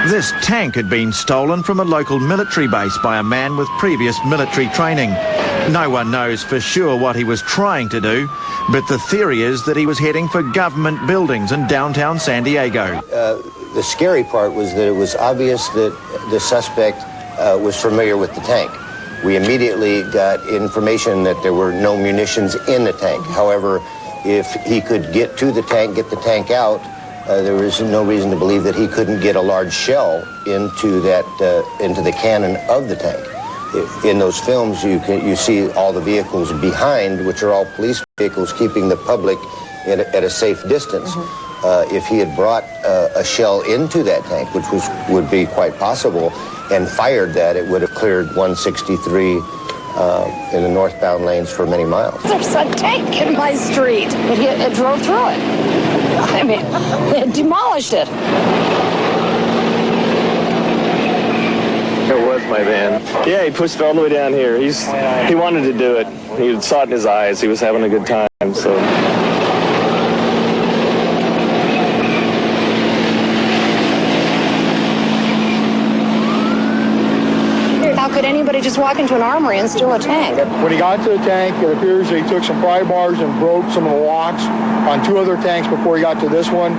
This tank had been stolen from a local military base by a man with previous military training. No one knows for sure what he was trying to do, but the theory is that he was heading for government buildings in downtown San Diego. The scary part was that it was obvious that the suspect was familiar with the tank. We immediately got information that there were no munitions in the tank. However, if he could get to the tank, get the tank out, there was no reason to believe that he couldn't get a large shell into the cannon of the tank. In those films, you see all the vehicles behind, which are all police vehicles, keeping the public at a safe distance. If he had brought a shell into that tank, which would be quite possible, and fired that, it would have cleared 163 in the northbound lanes for many miles. There's a tank in my street. It drove through it. I mean, it demolished it. It was my van. Yeah, he pushed it all the way down here. He wanted to do it. He saw it in his eyes. He was having a good time, so. How could anybody just walk into an armory and steal a tank? When he got to the tank, it appears that he took some pry bars and broke some of the locks on 2 other tanks before he got to this one.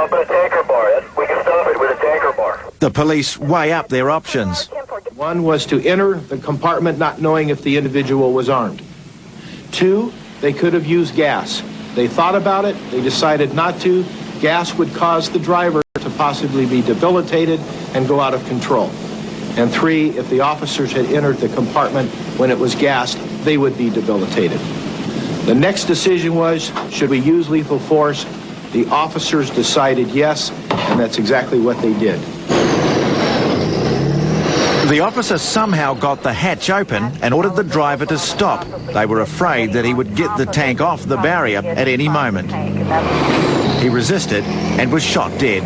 Put a tanker bar. We can stop it with a tanker bar. The police weigh up their options. One was to enter the compartment not knowing if the individual was armed. 2, they could have used gas. They thought about it. They decided not to. Gas would cause the driver to possibly be debilitated and go out of control. And 3, if the officers had entered the compartment when it was gassed, they would be debilitated. The next decision was, should we use lethal force? The officers decided yes, and that's exactly what they did. The officer somehow got the hatch open and ordered the driver to stop. They were afraid that he would get the tank off the barrier at any moment. He resisted and was shot dead.